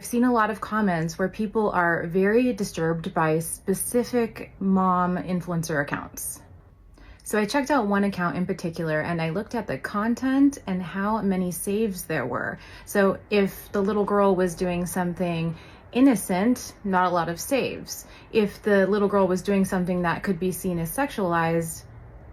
I've seen a lot of comments where people are very disturbed by specific mom influencer accounts. So I checked out one account in particular and I looked at the content and how many saves there were. So if the little girl was doing something innocent, not a lot of saves. If the little girl was doing something that could be seen as sexualized,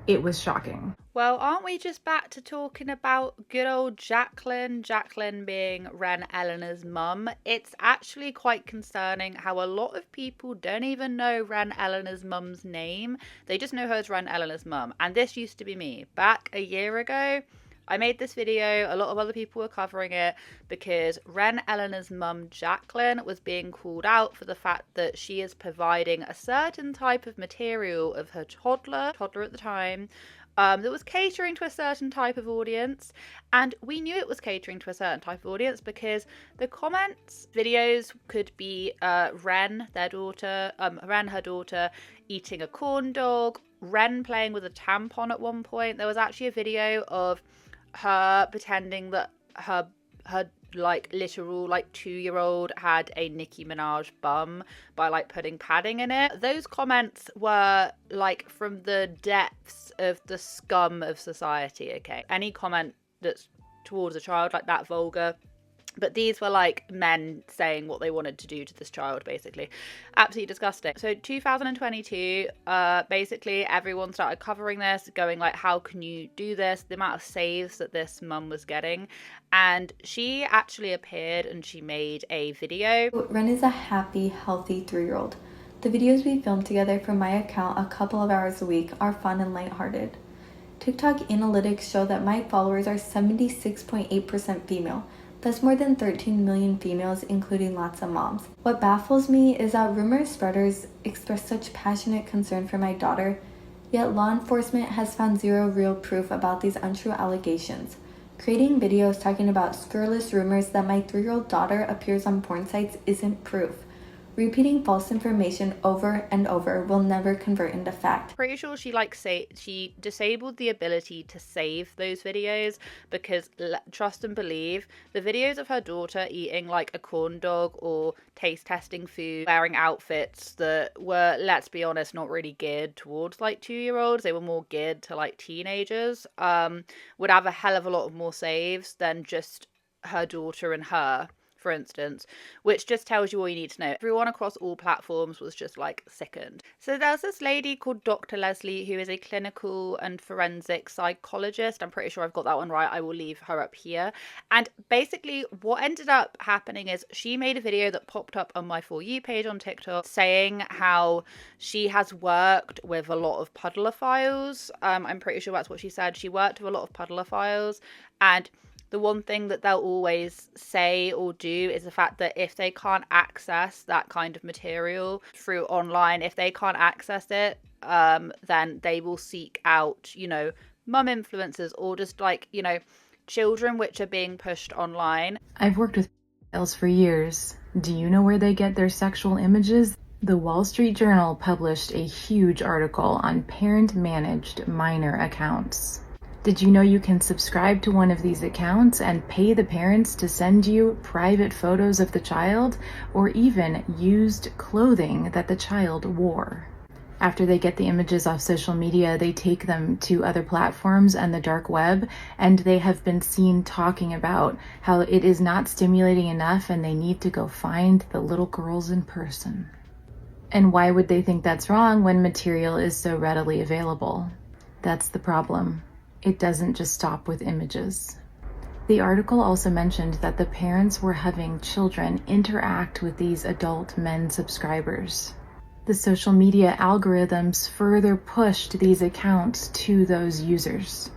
it was shocking. Well, aren't we just back to talking about good old Jacqueline? Jacqueline being Wren Eleanor's mum. It's actually quite concerning how a lot of people don't even know Wren Eleanor's mum's name. They just know her as Wren Eleanor's mum. And this used to be me. Back a year ago, I made this video, a lot of other people were covering it because Wren Eleanor's mum, Jacqueline, was being called out for the fact that she is providing a certain type of material of her toddler at the time, that was catering to a certain type of audience. And we knew it was catering to a certain type of audience because the comments, videos could be Wren, her daughter, eating a corn dog, Wren playing with a tampon at one point. There was actually a video of her pretending that her like literal like 2-year-old had a Nicki Minaj bum by like putting padding in it. Those comments were like from the depths of the scum of society. Okay, any comment that's towards a child like that, vulgar. But these were like men saying what they wanted to do to this child, basically. Absolutely disgusting. So 2022, basically everyone started covering this, going like, how can you do this? The amount of saves that this mum was getting. And she actually appeared and she made a video. Wren is a happy, healthy 3-year-old. The videos we film together from my account a couple of hours a week are fun and lighthearted. TikTok analytics show that my followers are 76.8% female. That's more than 13 million females, including lots of moms. What baffles me is that rumor spreaders express such passionate concern for my daughter, yet law enforcement has found zero real proof about these untrue allegations. Creating videos talking about scurrilous rumors that my 3-year-old daughter appears on porn sites isn't proof. Repeating false information over and over will never convert into fact. Pretty sure she disabled the ability to save those videos because, trust and believe, the videos of her daughter eating like a corn dog or taste testing food, wearing outfits that were, let's be honest, not really geared towards like 2-year-olds. They were more geared to like teenagers, would have a hell of a lot of more saves than just her daughter and her, for instance, which just tells you all you need to know. Everyone across all platforms was just like sickened. So there's this lady called Dr. Leslie who is a clinical and forensic psychologist. I'm pretty sure I've got that one right. I will leave her up here. And basically what ended up happening is she made a video that popped up on my For You page on TikTok saying how she has worked with a lot of pedophiles. I'm pretty sure that's what she said. She worked with a lot of pedophiles, and the one thing that they'll always say or do is the fact that if they can't access that kind of material through online, if they can't access it, then they will seek out, mum influencers or just like, children which are being pushed online. I've worked with pedophiles for years. Do you know where they get their sexual images? The Wall Street Journal published a huge article on parent-managed minor accounts. Did you know you can subscribe to one of these accounts and pay the parents to send you private photos of the child or even used clothing that the child wore? After they get the images off social media, they take them to other platforms and the dark web, and they have been seen talking about how it is not stimulating enough and they need to go find the little girls in person. And why would they think that's wrong when material is so readily available? That's the problem. It doesn't just stop with images. The article also mentioned that the parents were having children interact with these adult men subscribers. The social media algorithms further pushed these accounts to those users.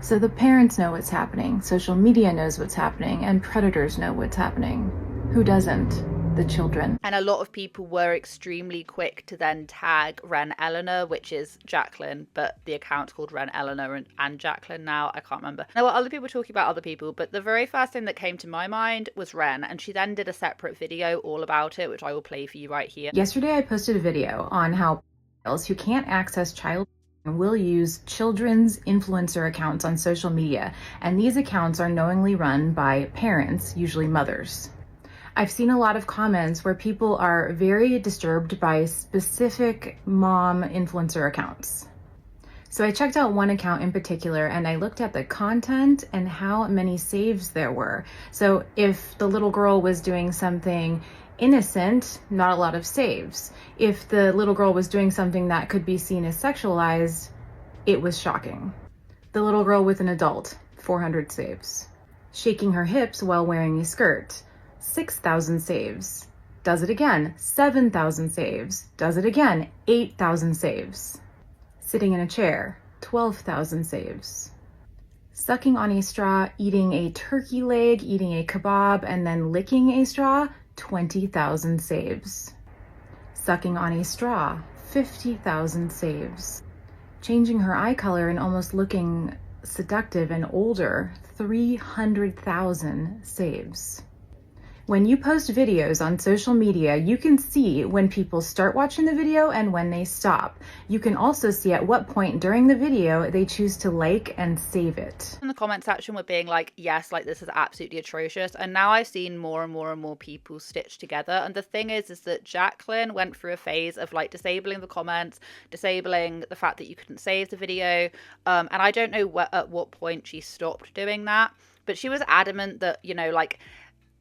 So the parents know what's happening, social media knows what's happening, and predators know what's happening. Who doesn't? The children. And a lot of people were extremely quick to then tag Wren Eleanor, which is Jacqueline, but the account's called Wren Eleanor and Jacqueline now. I can't remember. There were other people talking about other people, but the very first thing that came to my mind was Wren, and she then did a separate video all about it, which I will play for you right here. Yesterday I posted a video on how pedophiles who can't access child will use children's influencer accounts on social media, and these accounts are knowingly run by parents, usually mothers. I've seen a lot of comments where people are very disturbed by specific mom influencer accounts. So I checked out one account in particular and I looked at the content and how many saves there were. So if the little girl was doing something innocent, not a lot of saves. If the little girl was doing something that could be seen as sexualized, it was shocking. The little girl with an adult, 400 saves. Shaking her hips while wearing a skirt, 6,000 saves. Does it again, 7,000 saves. Does it again, 8,000 saves. Sitting in a chair, 12,000 saves. Sucking on a straw, eating a turkey leg, eating a kebab, and then licking a straw, 20,000 saves. Sucking on a straw, 50,000 saves. Changing her eye color and almost looking seductive and older, 300,000 saves. When you post videos on social media, you can see when people start watching the video and when they stop. You can also see at what point during the video they choose to like and save it. In the comment section were being like, yes, like this is absolutely atrocious. And now I've seen more and more and more people stitched together. And the thing is that Jacqueline went through a phase of like disabling the comments, disabling the fact that you couldn't save the video. And I don't know at what point she stopped doing that, but she was adamant that, you know, like,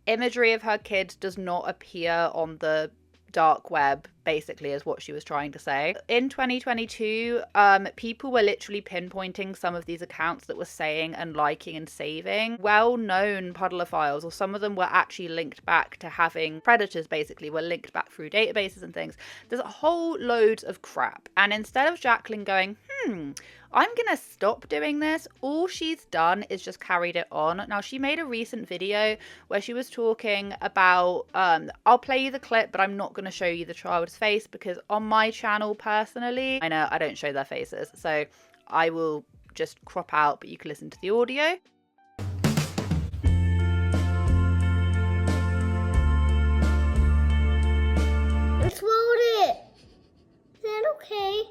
imagery of her kid does not appear on the dark web, basically, is what she was trying to say. In 2022, people were literally pinpointing some of these accounts that were saying and liking and saving well-known pedophiles, or some of them were actually linked back to having predators, basically, were linked back through databases and things. There's a whole load of crap. And instead of Jacqueline going, I'm gonna stop doing this, all she's done is just carried it on. Now, she made a recent video where she was talking about, I'll play you the clip, but I'm not gonna show you the child's face because on my channel personally, I know I don't show their faces, so I will just crop out, but you can listen to the audio. Let's load it. Is that okay?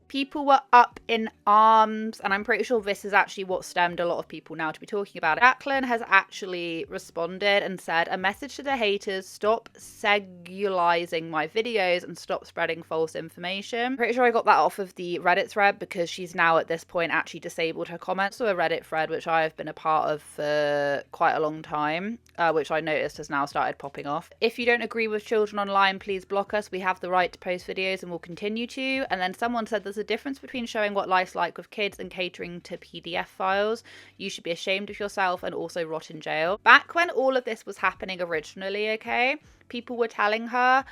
People were up in arms, and I'm pretty sure this is actually what stemmed a lot of people now to be talking about it. Jacqueline has actually responded and said, a message to the haters, stop segulizing my videos and stop spreading false information. Pretty sure I got that off of the Reddit thread because she's now at this point actually disabled her comments. So a Reddit thread, which I have been a part of for quite a long time, which I noticed has now started popping off. If you don't agree with children online, please block us. We have the right to post videos and will continue to. And then someone said there's a difference between showing what life's like with kids and catering to PDF files. You should be ashamed of yourself and also rot in jail. Back when all of this was happening originally, okay, people were telling her,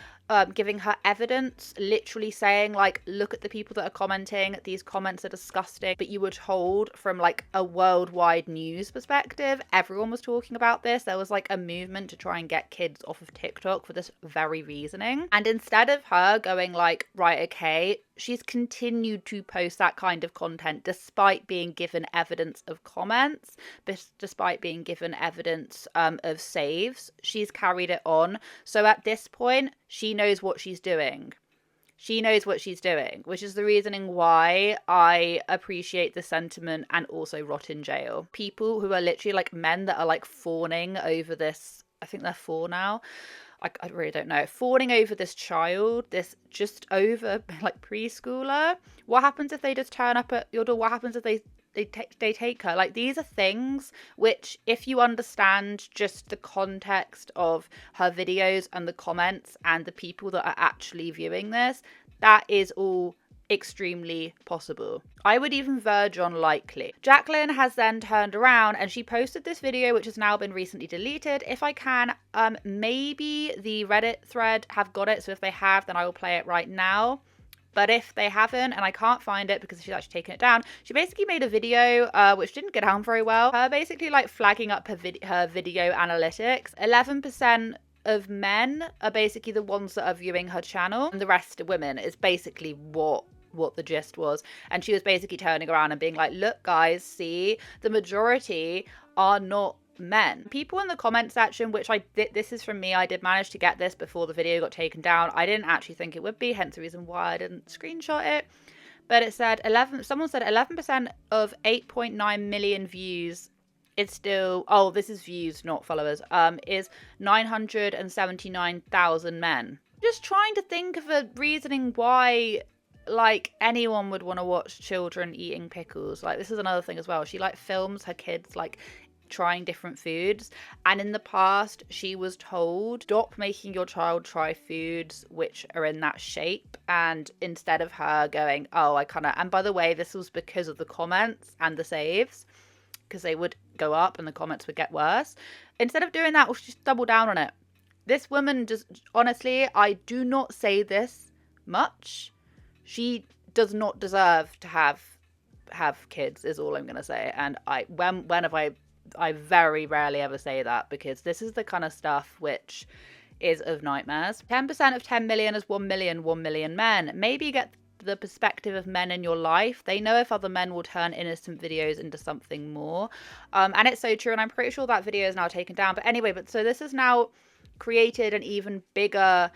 giving her evidence, literally saying like, look at the people that are commenting, these comments are disgusting. But you were told from like a worldwide news perspective, everyone was talking about this. There was like a movement to try and get kids off of TikTok for this very reasoning. And instead of her going like, right, okay, she's continued to post that kind of content despite being given evidence of comments, despite being given evidence of saves. She's carried it on. So at this point, she knows what she's doing. She knows what she's doing, which is the reasoning why I appreciate the sentiment and also rot in jail. People who are literally like men that are like fawning over this, I think they're 4 now. I really don't know. Fawning over this child, this just over like preschooler. What happens if they just turn up at your door? What happens if they take her? Like, these are things which, if you understand just the context of her videos and the comments and the people that are actually viewing this, that is all extremely possible. I would even verge on likely. Jacqueline has then turned around and she posted this video, which has now been recently deleted. If I can, maybe the Reddit thread have got it. So if they have, then I will play it right now. But if they haven't, and I can't find it because she's actually taken it down, she basically made a video which didn't get down very well. Her basically like flagging up her video analytics. 11% of men are basically the ones that are viewing her channel, and the rest are women is basically what the gist was. And she was basically turning around and being like, look guys, see, the majority are not men. People in the comment section, which this is from me, I did manage to get this before the video got taken down. I didn't actually think it would be, hence the reason why I didn't screenshot it. But it said someone said 11% of 8.9 million views is still, oh, this is views, not followers, is 979,000 men. Just trying to think of a reasoning why, like, anyone would want to watch children eating pickles. Like, this is another thing as well. She, like, films her kids, like, trying different foods, and in the past she was told, stop making your child try foods which are in that shape. And instead of her going, oh, I kind of, and by the way, this was because of the comments and the saves, because they would go up and the comments would get worse. Instead of doing that, we'll just double down on it. This woman just, honestly, I do not say this much, she does not deserve to have kids, is all I'm gonna say. And when have I very rarely ever say that, because this is the kind of stuff which is of nightmares. 10% of 10 million is 1 million, 1 million men. Maybe get the perspective of men in your life. They know if other men will turn innocent videos into something more. And it's so true, and I'm pretty sure that video is now taken down. But anyway, so this has now created an even bigger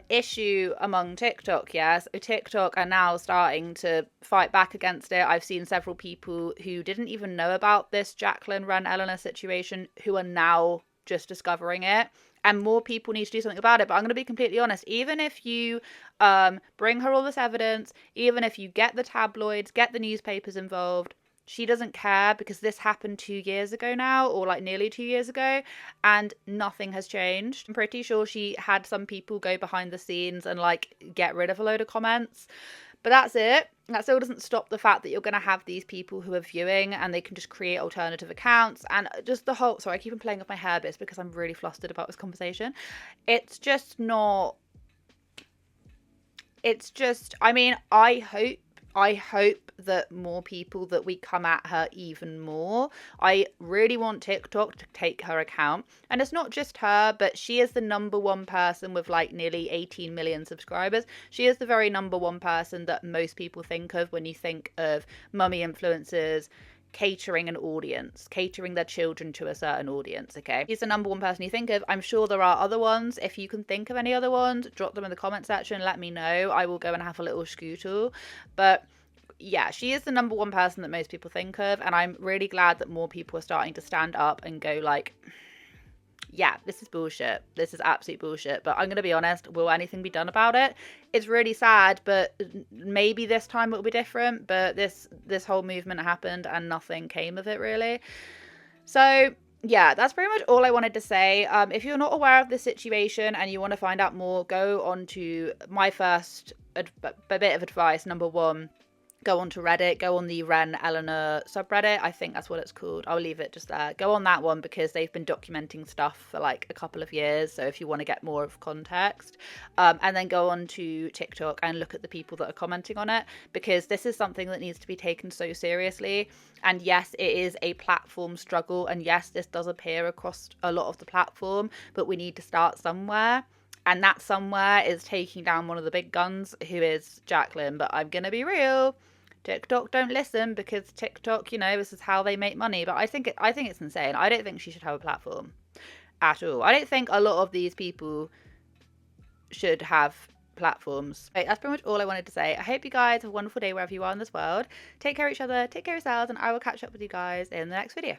issue among TikTok. Yes, TikTok are now starting to fight back against it. I've seen several people who didn't even know about this Wren Eleanor situation who are now just discovering it, and more people need to do something about it. But I'm going to be completely honest, even if you bring her all this evidence, even if you get the tabloids, get the newspapers involved, she doesn't care, because this happened 2 years ago now, or like nearly 2 years ago, and nothing has changed. I'm pretty sure she had some people go behind the scenes and like get rid of a load of comments, but that's it. That still doesn't stop the fact that you're going to have these people who are viewing and they can just create alternative accounts, and just the whole, sorry, I keep on playing with my hair bits because I'm really flustered about this conversation. It's just not, it's just, I mean, I hope that more people, that we come at her even more. I really want TikTok to take her account. And it's not just her, but she is the #1 person with like nearly 18 million subscribers. She is the very #1 person that most people think of when you think of mummy influencers catering an audience, catering their children to a certain audience. Okay, he's the #1 person you think of. I'm sure there are other ones. If you can think of any other ones, drop them in the comment section, let me know. I will go and have a little scootle. But yeah, she is the #1 person that most people think of, and I'm really glad that more people are starting to stand up and go like, yeah, this is bullshit. This is absolute bullshit. But I'm going to be honest, will anything be done about it? It's really sad, but maybe this time it'll be different. But this whole movement happened and nothing came of it, really. So yeah, that's pretty much all I wanted to say. If you're not aware of this situation and you want to find out more, go on to my first bit of advice. #1, go on to Reddit, go on the Wren Eleanor subreddit. I think that's what it's called. I'll leave it just there. Go on that one because they've been documenting stuff for like a couple of years. So if you want to get more of context, and then go on to TikTok and look at the people that are commenting on it, because this is something that needs to be taken so seriously. And yes, it is a platform struggle. And yes, this does appear across a lot of the platform, but we need to start somewhere. And that somewhere is taking down one of the big guns, who is Jacqueline. But I'm going to be real. TikTok don't listen, because TikTok, you know, this is how they make money. But I think it's insane. I don't think she should have a platform at all. I don't think a lot of these people should have platforms. Okay, that's pretty much all I wanted to say. I hope you guys have a wonderful day wherever you are in this world. Take care of each other, take care of yourselves, and I will catch up with you guys in the next video.